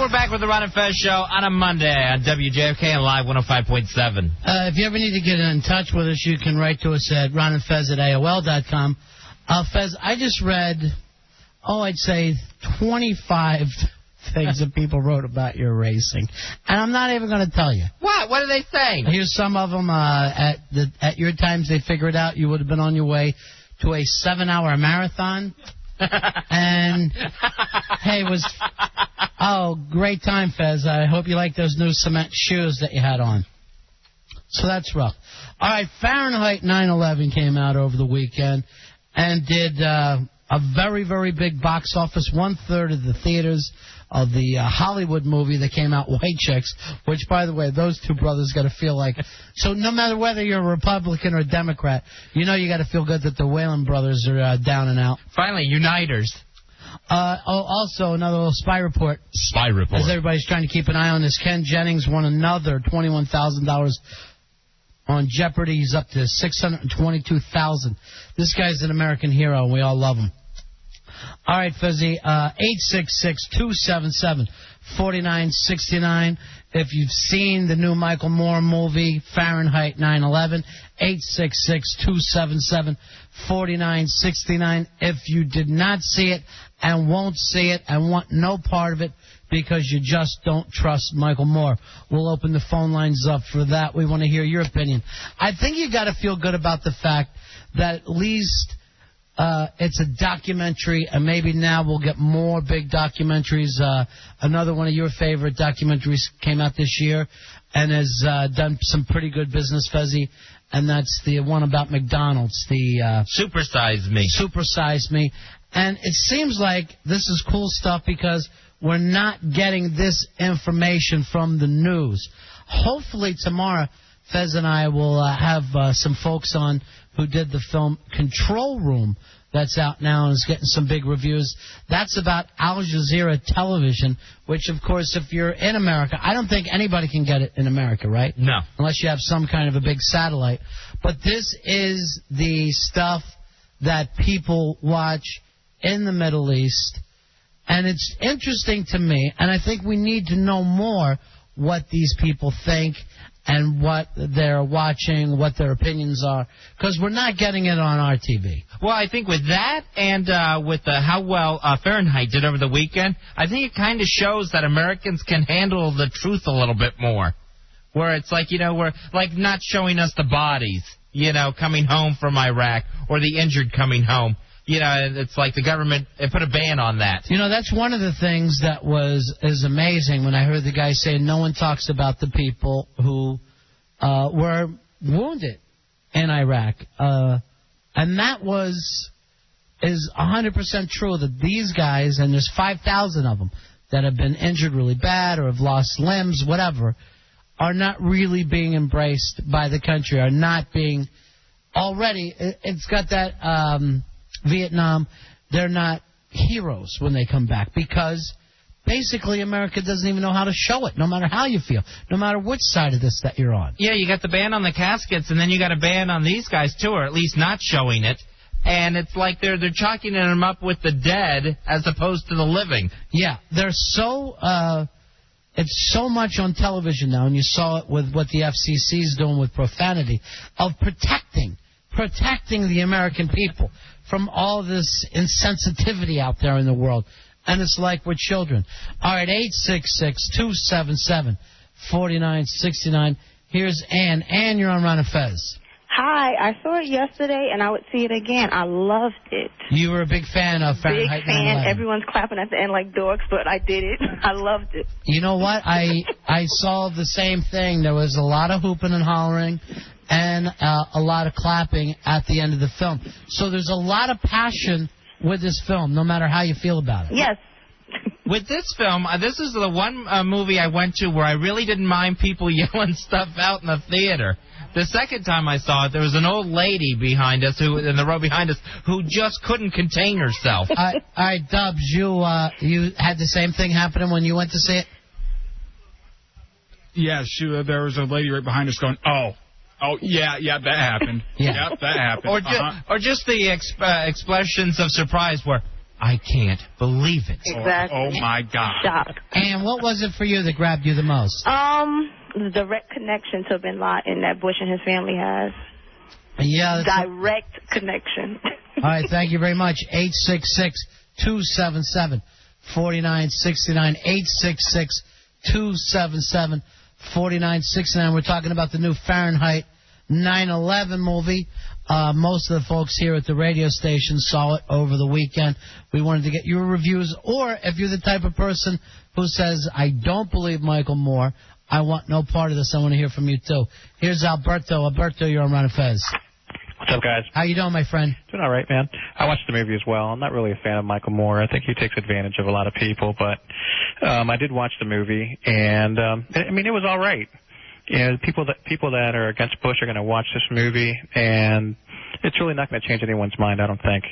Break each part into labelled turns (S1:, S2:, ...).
S1: we're back with the Ron and Fez show on a Monday on WJFK and Live 105.7.
S2: If you ever need to get in touch with us, you can write to us at ronandfez@AOL.com. Fez, I just read, I'd say 25 things that people wrote about your racing. And I'm not even going to tell you.
S1: What? What are they saying?
S2: Here's some of them. At your times, they figured out you would have been on your way to a 7-hour marathon. And, hey, it was, great time, Fez. I hope you like those new cement shoes that you had on. So that's rough. All right, Fahrenheit 9/11 came out over the weekend and did a very, very big box office. 1/3 of the theaters of the Hollywood movie that came out, White Chicks, which, by the way, those two brothers got to feel like. So no matter whether you're a Republican or a Democrat, you got to feel good that the Whalen brothers are down and out.
S1: Finally, uniters.
S2: Also, another little spy report.
S1: Spy report.
S2: As everybody's trying to keep an eye on this, Ken Jennings won another $21,000 on Jeopardy. He's up to $622,000. This guy's an American hero, and we all love him. All right, Fuzzy, 866-277-4969. If you've seen the new Michael Moore movie, Fahrenheit 9/11, 866-277-4969. If you did not see it and won't see it and want no part of it because you just don't trust Michael Moore, we'll open the phone lines up for that. We want to hear your opinion. I think you got to feel good about the fact that at least it's a documentary, and maybe now we'll get more big documentaries. Another one of your favorite documentaries came out this year and has done some pretty good business, Fezzy, and that's the one about McDonald's, the
S1: Super Size Me.
S2: Super Size Me. And it seems like this is cool stuff because we're not getting this information from the news. Hopefully tomorrow, Fez and I will have some folks on who did the film Control Room that's out now and is getting some big reviews. That's about Al Jazeera Television, which, of course, if you're in America, I don't think anybody can get it in America, right?
S1: No.
S2: Unless you have some kind of a big satellite. But this is the stuff that people watch in the Middle East. And it's interesting to me, and I think we need to know more what these people think and what they're watching, what their opinions are, because we're not getting it on our TV.
S1: Well, I think with that and with how well Fahrenheit did over the weekend, I think it kind of shows that Americans can handle the truth a little bit more. Where it's like, we're like not showing us the bodies, coming home from Iraq or the injured coming home. It's like the government put a ban on that.
S2: That's one of the things that is amazing when I heard the guy say no one talks about the people who were wounded in Iraq. And that is 100% true that these guys, and there's 5,000 of them that have been injured really bad or have lost limbs, whatever, are not really being embraced by the country, are not being already. It's got that Vietnam, they're not heroes when they come back because basically America doesn't even know how to show it, no matter how you feel, no matter which side of this that you're on.
S1: Yeah, you got the ban on the caskets, and then you got a ban on these guys, too, or at least not showing it. And it's like they're chalking them up with the dead as opposed to the living.
S2: Yeah, they're so... it's so much on television now, and you saw it with what the FCC is doing with profanity, of protecting the American people from all this insensitivity out there in the world. And it's like we're children. All right, 866-277-4969. Here's Ann. Ann, you're on Ron and Fez.
S3: Hi, I saw it yesterday, and I would see it again. I loved it.
S2: You were a big fan of Fahrenheit 9/11.
S3: Big fan. Everyone's clapping at the end like dorks, but I did it. I loved it.
S2: You know what? I saw the same thing. There was a lot of hooping and hollering and a lot of clapping at the end of the film. So there's a lot of passion with this film, no matter how you feel about it.
S3: Yes.
S1: With this film, this is the one movie I went to where I really didn't mind people yelling stuff out in the theater. The second time I saw it, there was an old lady behind us, in the row behind us, who just couldn't contain herself.
S2: All right, Dubs, you had the same thing happening when you went to see it?
S4: Yeah, there was a lady right behind us going, oh, yeah, that happened.
S2: Yeah.
S4: Yep, that happened.
S1: Or just the expressions of surprise where, I can't believe it.
S3: Exactly.
S4: Oh, my God.
S3: Shocked.
S2: And what was it for you that grabbed you the most?
S3: The direct connection to Bin Laden that Bush and his family has.
S2: Yeah.
S3: Direct connection.
S2: All right, thank you very much. 866-277-4969. 866-277-4969. We're talking about the new Fahrenheit 9/11 movie. Most of the folks here at the radio station saw it over the weekend. We wanted to get your reviews, or if you're the type of person who says, I don't believe Michael Moore, I want no part of this, I want to hear from you too. Here's Alberto. Alberto, you're on Ron and Fez.
S5: What's up, guys?
S2: How you doing, my friend?
S5: Doing all right, man. I watched the movie as well. I'm not really a fan of Michael Moore. I think he takes advantage of a lot of people, but I did watch the movie, and I mean, it was all right. You know, people that are against Bush are going to watch this movie, and it's really not going to change anyone's mind, I don't think.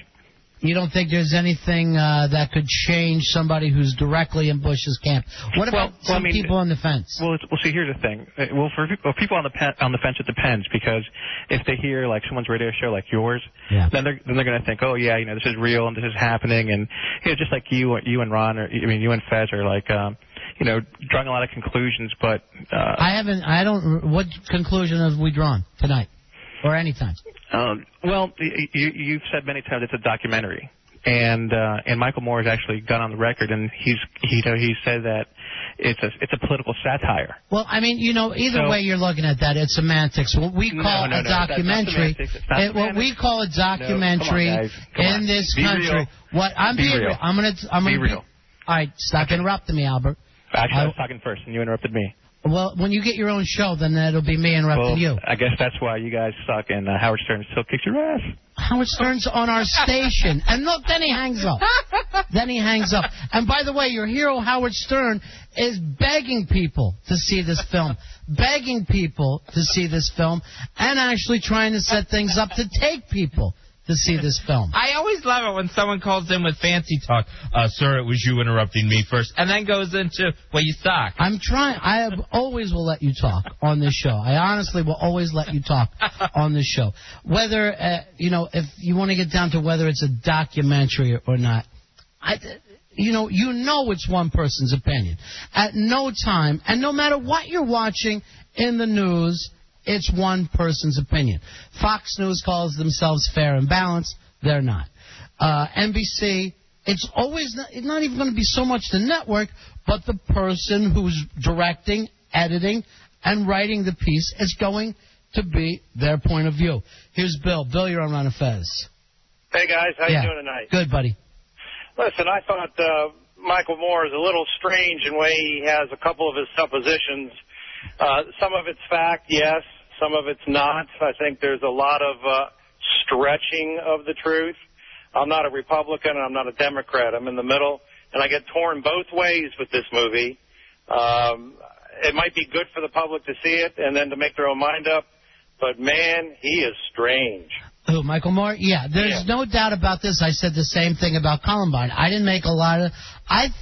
S2: You don't think there's anything that could change somebody who's directly in Bush's camp? What about some people on the fence?
S5: Well, see, here's the thing. Well, for people on the fence, it depends, because if they hear like someone's radio show like yours, then they're going to think, oh yeah, you know, this is real and this is happening, and you know, just like you and Ron, or I mean, you and Fez are like, you know, drawing a lot of conclusions, but what conclusion have we drawn tonight or anytime? Well, you've said many times it's a documentary, and Michael Moore has actually gone on the record, and he said that it's a political satire.
S2: Well, I mean, you know, either way you're looking at that, it's semantics. What we call a documentary, what we call a documentary in this country. What I'm being real. I'm gonna be real. All right, stop interrupting me, Albert.
S5: Actually, I was talking first, and you interrupted me.
S2: Well, when you get your own show, then it'll be me interrupting you.
S5: I guess that's why you guys suck, and Howard Stern still kicks your ass.
S2: Howard Stern's on our station. And look, then he hangs up. And by the way, your hero, Howard Stern, is begging people to see this film. And actually trying to set things up to take people to see this film.
S1: I always love it when someone calls in with fancy talk. Sir, it was you interrupting me first. And then goes into, well, you suck.
S2: I'm trying. I always will let you talk on this show. I honestly will always let you talk on this show. Whether, you know, if you want to get down to whether it's a documentary or not, you know it's one person's opinion. At no time, and no matter what you're watching in the news, it's one person's opinion. Fox News calls themselves fair and balanced. They're not. NBC, it's always not even going to be so much the network, but the person who's directing, editing, and writing the piece is going to be their point of view. Here's Bill. Bill, you're on Ron and Fez.
S6: Hey, guys. How you doing tonight?
S2: Good, buddy.
S6: Listen, I thought Michael Moore is a little strange in the way he has a couple of his suppositions. Some of it's fact, yes. Some of it's not. I think there's a lot of stretching of the truth. I'm not a Republican and I'm not a Democrat. I'm in the middle, and I get torn both ways with this movie. It might be good for the public to see it and then to make their own mind up, but, man, he is strange.
S2: Who, Michael Moore? Yeah, there's no doubt about this. I said the same thing about Columbine. I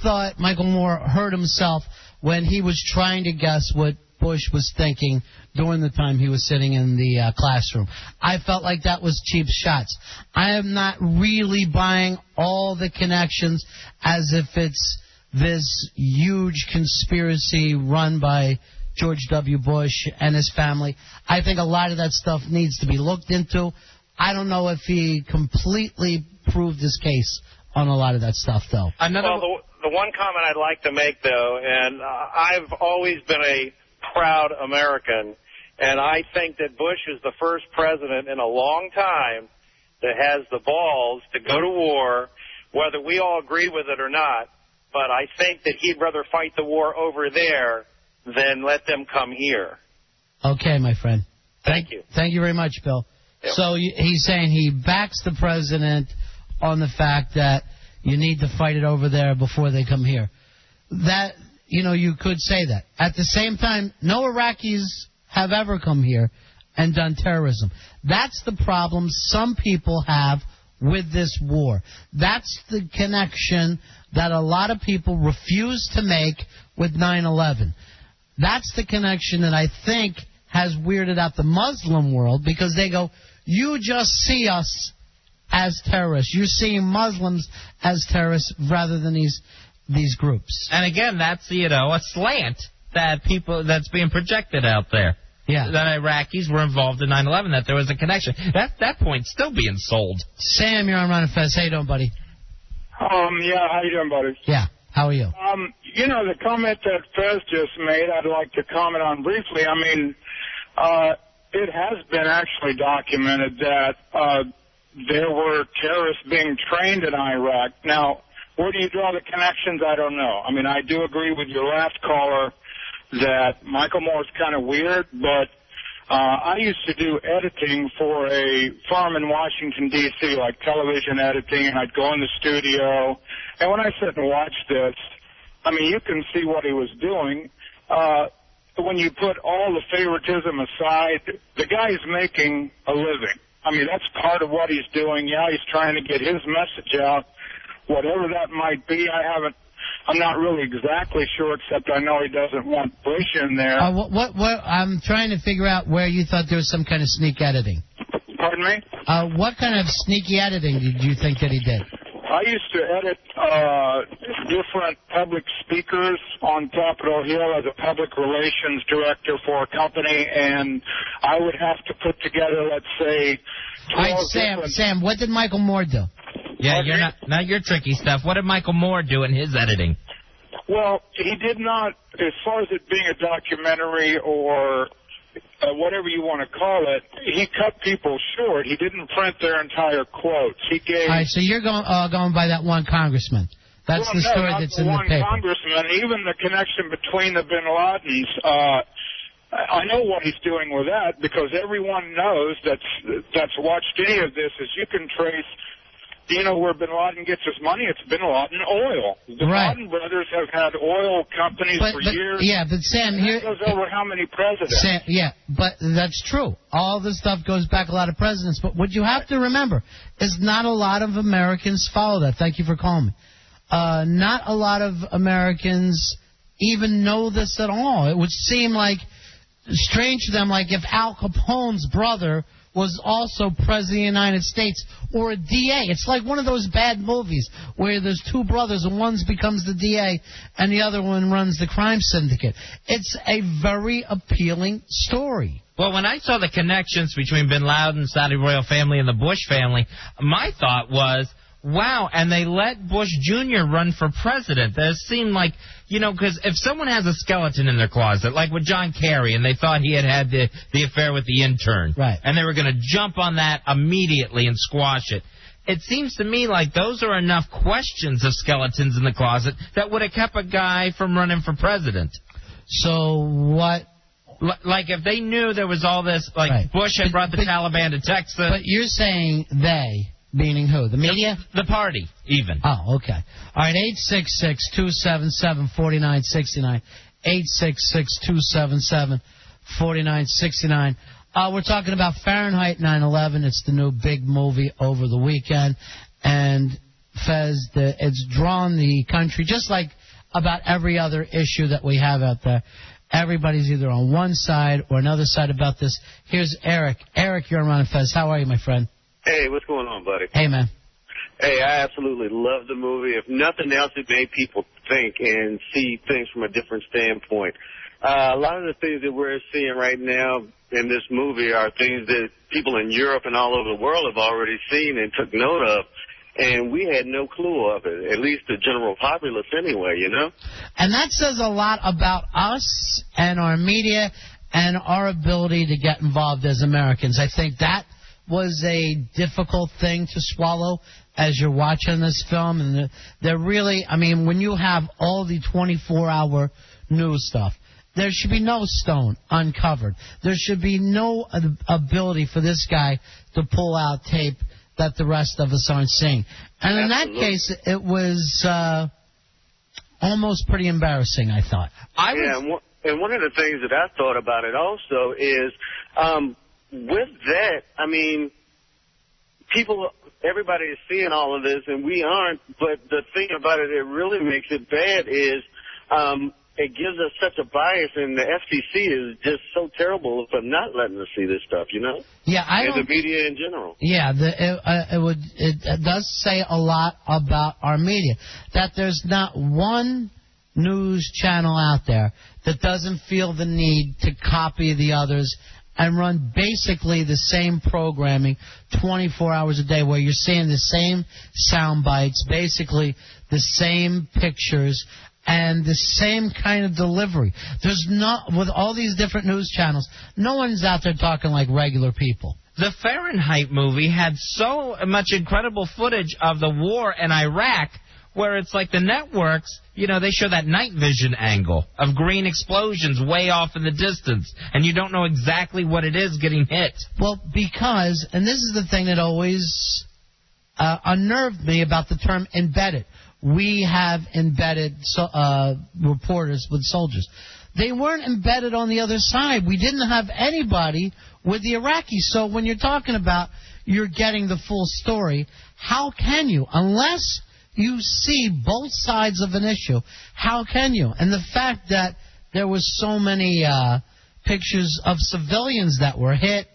S2: thought Michael Moore hurt himself when he was trying to guess what Bush was thinking during the time he was sitting in the classroom. I felt like that was cheap shots. I am not really buying all the connections as if it's this huge conspiracy run by George W. Bush and his family. I think a lot of that stuff needs to be looked into. I don't know if he completely proved his case on a lot of that stuff, though.
S6: Well, the one comment I'd like to make, though, and I've always been a proud American, and I think that Bush is the first president in a long time that has the balls to go to war, whether we all agree with it or not. But I think that he'd rather fight the war over there than let them come here.
S2: Okay, my friend.
S6: Thank you.
S2: Thank you very much, Bill. Yep. So he's saying he backs the president on the fact that you need to fight it over there before they come here. That, you know, you could say that. At the same time, no Iraqis have ever come here and done terrorism. That's the problem some people have with this war. That's the connection that a lot of people refuse to make with 9/11. That's the connection that I think has weirded out the Muslim world, because they go, you just see us as terrorists. You're seeing Muslims as terrorists rather than these groups.
S1: And again, that's a slant that's being projected out there.
S2: Yeah.
S1: That Iraqis were involved in 9/11. That there was a connection. That point's still being sold.
S2: Sam, you're on Ron and Fez. How you doing, buddy?
S7: Yeah, how you doing, buddy?
S2: Yeah. How are you?
S7: The comment that Fez just made, I'd like to comment on briefly. I mean, it has been actually documented that there were terrorists being trained in Iraq. Now, where do you draw the connections? I don't know. I mean, I do agree with your last caller that Michael Moore's kind of weird, but I used to do editing for a firm in Washington, D.C., like television editing, and I'd go in the studio. And when I sit and watch this, I mean, you can see what he was doing. When you put all the favoritism aside, the guy's making a living. I mean, that's part of what he's doing. Yeah, he's trying to get his message out, whatever that might be. I'm not really exactly sure, except I know he doesn't want Bush in there.
S2: I'm trying to figure out where you thought there was some kind of sneak editing.
S7: Pardon me?
S2: What kind of sneaky editing did you think that he did?
S7: I used to edit different public speakers on Capitol Hill as a public relations director for a company, and I would have to put together, let's say, 12
S2: All right, Sam, what did Michael Moore do?
S1: Yeah, you're not your tricky stuff. What did Michael Moore do in his editing?
S7: Well, he did not, as far as it being a documentary or whatever you want to call it, he cut people short. He didn't print their entire quotes. He gave.
S2: All right, so you're going by that one congressman. That's the story that's in the paper.
S7: One congressman, even the connection between the Bin Ladens. I know what he's doing with that because everyone knows that's watched any of this is you can trace. Do you know where Bin Laden gets his money? It's Bin Laden oil. The Laden brothers have had oil companies for years.
S2: Yeah, but Sam, here
S7: goes over how many presidents.
S2: Sam, yeah, but that's true. All this stuff goes back a lot of presidents. But what you have to remember is not a lot of Americans follow that. Thank you for calling me. Not a lot of Americans even know this at all. It would seem like strange to them, like if Al Capone's brother was also president of the United States or a DA. It's like one of those bad movies where there's two brothers and one becomes the DA and the other one runs the crime syndicate. It's a very appealing story.
S1: Well, when I saw the connections between Bin Laden, Saudi royal family, and the Bush family, my thought was, wow, and they let Bush Jr. run for president. That seemed like, because if someone has a skeleton in their closet, like with John Kerry, and they thought he had the affair with the intern,
S2: right,
S1: and they were going to jump on that immediately and squash it, it seems to me like those are enough questions of skeletons in the closet that would have kept a guy from running for president.
S2: So what?
S1: Like if they knew there was all this, like right. Bush had brought the Taliban to Texas.
S2: But you're saying they... Meaning who? The media?
S1: The party, even.
S2: Oh, okay. All right, 866-277-4969. 866-277-4969. We're talking about Fahrenheit 9/11. It's the new big movie over the weekend. And, Fez, it's drawn the country, just like about every other issue that we have out there. Everybody's either on one side or another side about this. Here's Eric. Eric, you're on Ron and Fez. How are you, my friend?
S8: Hey, what's going on, buddy?
S2: Hey, man.
S8: Hey, I absolutely love the movie. If nothing else, it made people think and see things from a different standpoint. A lot of the things that we're seeing right now in this movie are things that people in Europe and all over the world have already seen and took note of, and we had no clue of it, at least the general populace anyway,
S2: And that says a lot about us and our media and our ability to get involved as Americans. I think that was a difficult thing to swallow as you're watching this film. And they're really, when you have all the 24-hour news stuff, there should be no stone uncovered. There should be no ability for this guy to pull out tape that the rest of us aren't seeing. And in that case, it was almost pretty embarrassing, I thought.
S8: And one of the things that I thought about it also is... with that, everybody is seeing all of this, and we aren't. But the thing about it that really makes it bad is it gives us such a bias, and the FCC is just so terrible for not letting us see this stuff, you know?
S2: Yeah,
S8: and the media in general.
S2: Yeah, it does say a lot about our media, that there's not one news channel out there that doesn't feel the need to copy the others and run basically the same programming 24 hours a day, where you're seeing the same sound bites, basically the same pictures, and the same kind of delivery. There's not, with all these different news channels, no one's out there talking like regular people.
S1: The Fahrenheit movie had so much incredible footage of the war in Iraq, where it's like the networks, you know, they show that night vision angle of green explosions way off in the distance, and you don't know exactly what it is getting hit.
S2: Well, because, and this is the thing that always unnerved me about the term embedded. We have embedded reporters with soldiers. They weren't embedded on the other side. We didn't have anybody with the Iraqis. So when you're talking about you're getting the full story, how can you? Unless you see both sides of an issue, how can you? And the fact that there was so many pictures of civilians that were hit,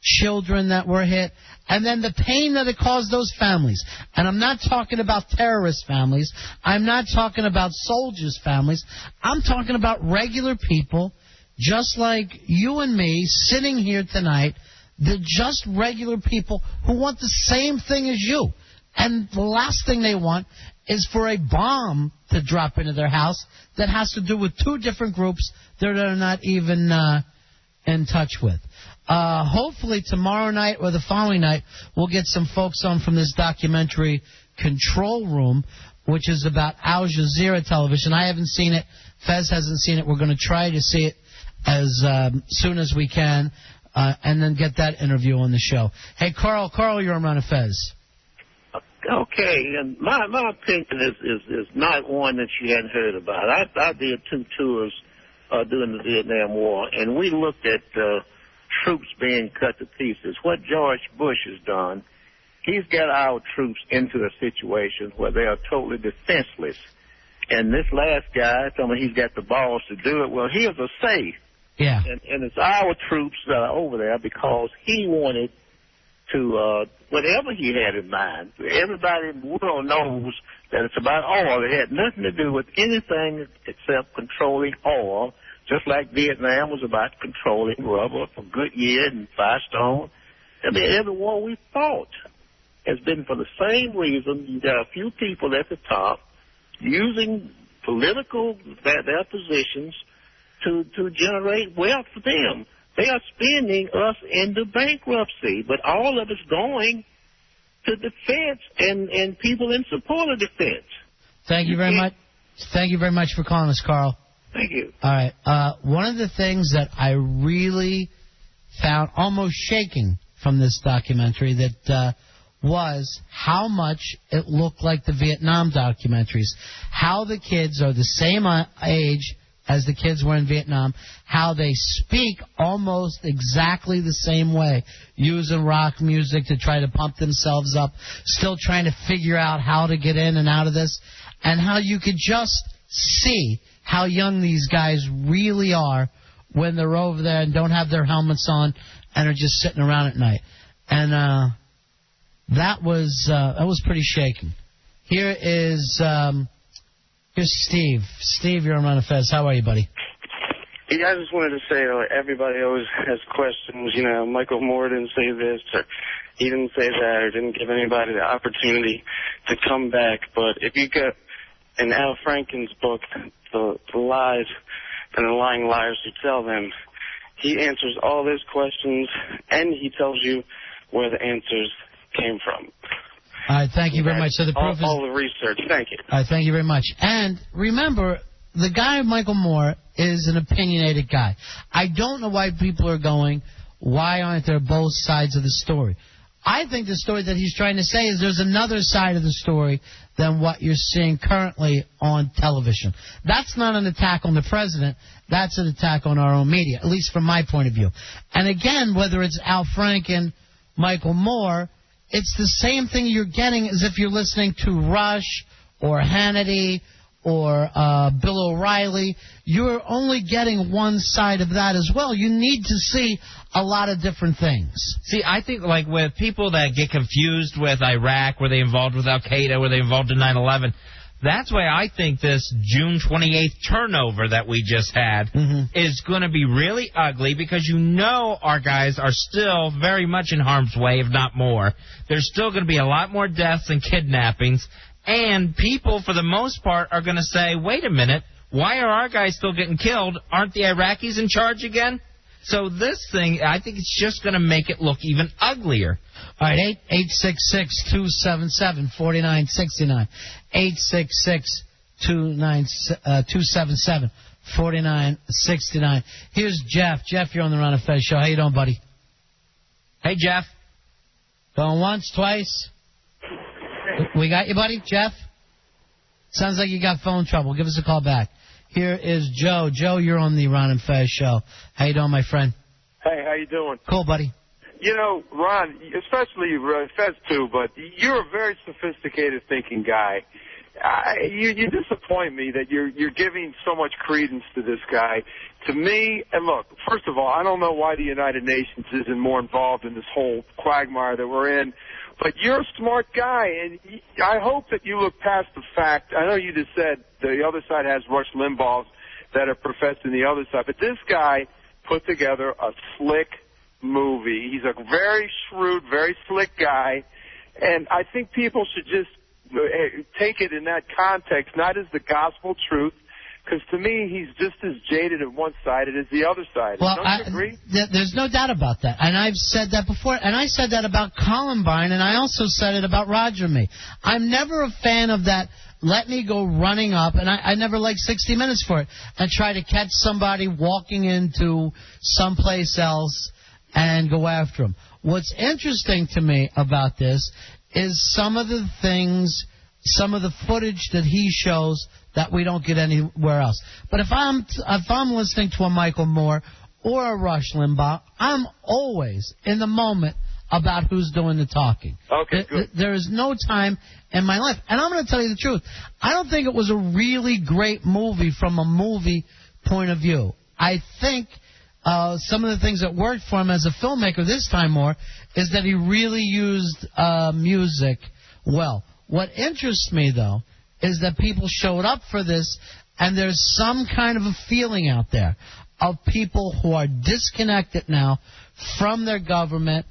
S2: children that were hit, and then the pain that it caused those families. And I'm not talking about terrorist families. I'm not talking about soldiers' families. I'm talking about regular people, just like you and me, sitting here tonight. They're just regular people who want the same thing as you. And the last thing they want is for a bomb to drop into their house that has to do with two different groups that they're not even in touch with. Hopefully tomorrow night or the following night, we'll get some folks on from this documentary Control Room, which is about Al Jazeera television. I haven't seen it. Fez hasn't seen it. We're going to try to see it as soon as we can, and then get that interview on the show. Hey, Carl, you're on Ron and Fez.
S9: Okay, and my opinion is not one that you hadn't heard about. I did 2 tours during the Vietnam War, and we looked at troops being cut to pieces. What George Bush has done, he's got our troops into a situation where they are totally defenseless. And this last guy, told me he's got the balls to do it. Well, here's a say.
S2: Yeah.
S9: And it's our troops that are over there because he wanted to, whatever he had in mind. Everybody in the world knows that it's about oil. It had nothing to do with anything except controlling oil, just like Vietnam was about controlling rubber for Goodyear and Firestone. I mean, every war we fought has been for the same reason. You got a few people at the top using political, their positions to generate wealth for them. They are spending us into bankruptcy, but all of it's going to defense and people in support of defense.
S2: Thank you very much. Thank you very much for calling us, Carl.
S9: Thank you.
S2: All right. One of the things that I really found almost shaking from this documentary that was how much it looked like the Vietnam documentaries. How the kids are the same age as the kids were in Vietnam, how they speak almost exactly the same way, using rock music to try to pump themselves up, still trying to figure out how to get in and out of this, and how you could just see how young these guys really are when they're over there and don't have their helmets on and are just sitting around at night. And that was pretty shaking. Here's Steve. Steve, you're on Ron and Fez. How are you, buddy?
S10: Yeah, I just wanted to say, everybody always has questions. You know, Michael Moore didn't say this, or he didn't say that, or didn't give anybody the opportunity to come back. But if you get in Al Franken's book, The Lies and the Lying Liars Who Tell Them, he answers all those questions, and he tells you where the answers came from.
S2: All right, thank you very much. So the proof is
S10: all the research. Thank you.
S2: All right, thank you very much. And remember, the guy Michael Moore is an opinionated guy. I don't know why people are going, why aren't there both sides of the story? I think the story that he's trying to say is there's another side of the story than what you're seeing currently on television. That's not an attack on the president. That's an attack on our own media, at least from my point of view. And again, whether it's Al Franken, Michael Moore, it's the same thing you're getting as if you're listening to Rush or Hannity or Bill O'Reilly, you're only getting one side of that as well. You need to see a lot of different things.
S1: See, I think like with people that get confused with Iraq, were they involved with Al-Qaeda, were they involved in 9/11, that's why I think this June 28th turnover that we just had is going to be really ugly, because you know our guys are still very much in harm's way, if not more. There's still going to be a lot more deaths and kidnappings. And people, for the most part, are going to say, wait a minute, why are our guys still getting killed? Aren't the Iraqis in charge again? So this thing, I think it's just going to make it look even uglier.
S2: All right, 866-277-4969. 866-277-4969. Here's Jeff. Jeff, you're on the Ron and Fez show. How you doing, buddy?
S1: Hey, Jeff.
S2: Going once, twice? We got you, buddy? Jeff? Sounds like you got phone trouble. Give us a call back. Here is Joe. Joe, you're on the Ron and Fez show. How you doing, my friend?
S11: Hey, how you doing?
S2: Cool, buddy.
S11: You know, Ron, especially Fez too, but you're a very sophisticated thinking guy. You disappoint me that you're giving so much credence to this guy. To me, and look, first of all, I don't know why the United Nations isn't more involved in this whole quagmire that we're in. But you're a smart guy, and I hope that you look past the fact. I know you just said the other side has Rush Limbaughs that are professing the other side, but this guy put together a slick movie. He's a very shrewd, very slick guy, and I think people should just take it in that context, not as the gospel truth, because to me, he's just as jaded at one side as the other side.
S2: Well,
S11: Don't you agree?
S2: There's no doubt about that. And I've said that before. And I said that about Columbine, and I also said it about Roger and me. I'm never a fan of that, let me go running up, and I never liked 60 Minutes for it, and try to catch somebody walking into someplace else and go after them. What's interesting to me about this is some of the things, some of the footage that he shows that we don't get anywhere else. But if I'm listening to a Michael Moore or a Rush Limbaugh, I'm always in the moment about who's doing the talking.
S11: Okay, good.
S2: There is no time in my life. And I'm going to tell you the truth. I don't think it was a really great movie from a movie point of view. I think some of the things that worked for him as a filmmaker this time more is that he really used music well. What interests me, though, is that people showed up for this, and there's some kind of a feeling out there of people who are disconnected now from their government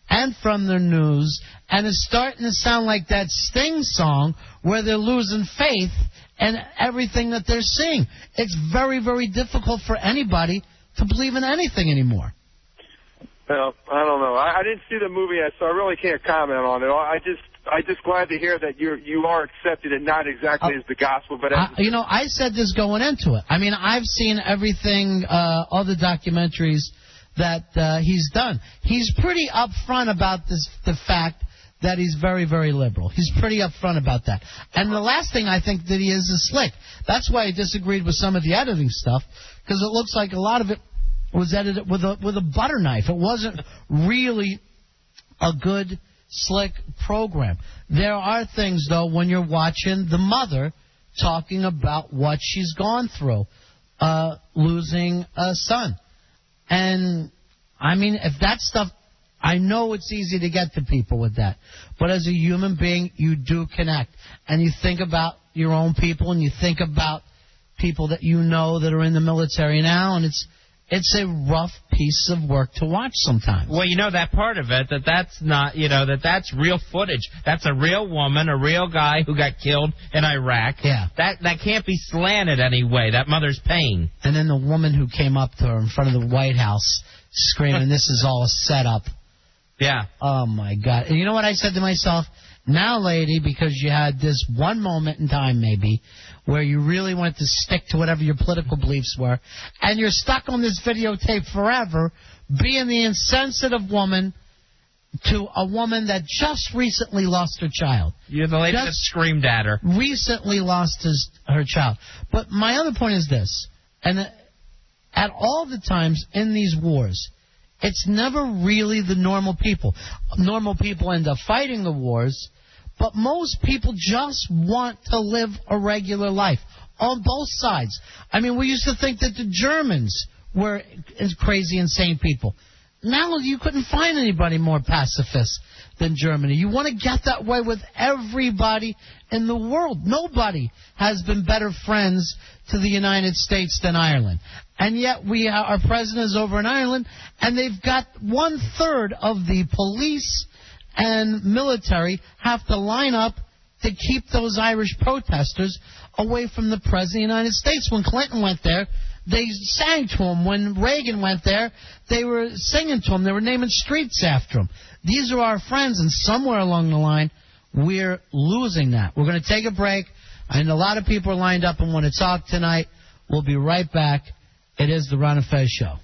S2: and from their news, and it's starting to sound like that Sting song where they're losing faith in everything that they're seeing. It's very, very difficult for anybody to believe in anything anymore.
S11: Well, I don't know. I didn't see the movie yet, so I really can't comment on it. I'm just glad to hear that you are accepted it not exactly as the gospel, but as
S2: I said this going into it. I mean, I've seen everything, all the documentaries that he's done. He's pretty upfront about the fact that he's very, very liberal. He's pretty upfront about that. And the last thing I think that he is slick. That's why I disagreed with some of the editing stuff, because it looks like a lot of it was edited with a butter knife. It wasn't really a good, slick program. There are things, though, when you're watching the mother talking about what she's gone through, losing a son. And, I mean, if that stuff, I know it's easy to get to people with that. But as a human being, you do connect. And you think about your own people, and you think about people that you know that are in the military now, and it's a rough piece of work to watch sometimes.
S1: Well, you know, that part of it, that's not, that's real footage. That's a real woman, a real guy who got killed in Iraq.
S2: Yeah.
S1: That can't be slanted anyway, that mother's pain.
S2: And then the woman who came up to her in front of the White House screaming, this is all a setup.
S1: Yeah.
S2: Oh, my God. And you know what I said to myself? Now, lady, because you had this one moment in time, maybe, where you really wanted to stick to whatever your political beliefs were, and you're stuck on this videotape forever, being the insensitive woman to a woman that just recently lost her child.
S1: You're the lady that screamed at her.
S2: Recently lost her child. But my other point is this, and at all the times in these wars, it's never really the normal people. Normal people end up fighting the wars, but most people just want to live a regular life. on both sides. I mean, we used to think that the Germans were crazy, insane people. Now you couldn't find anybody more pacifist than Germany. You want to get that way with everybody in the world. Nobody has been better friends to the United States than Ireland. And yet our president is over in Ireland, and they've got 1/3 of the police and military have to line up to keep those Irish protesters away from the president of the United States. When Clinton went there, they sang to him. When Reagan went there, they were singing to him. They were naming streets after him. These are our friends, and somewhere along the line, we're losing that. We're going to take a break, and a lot of people are lined up and want to talk tonight. We'll be right back. It is the Ron and Fez Show.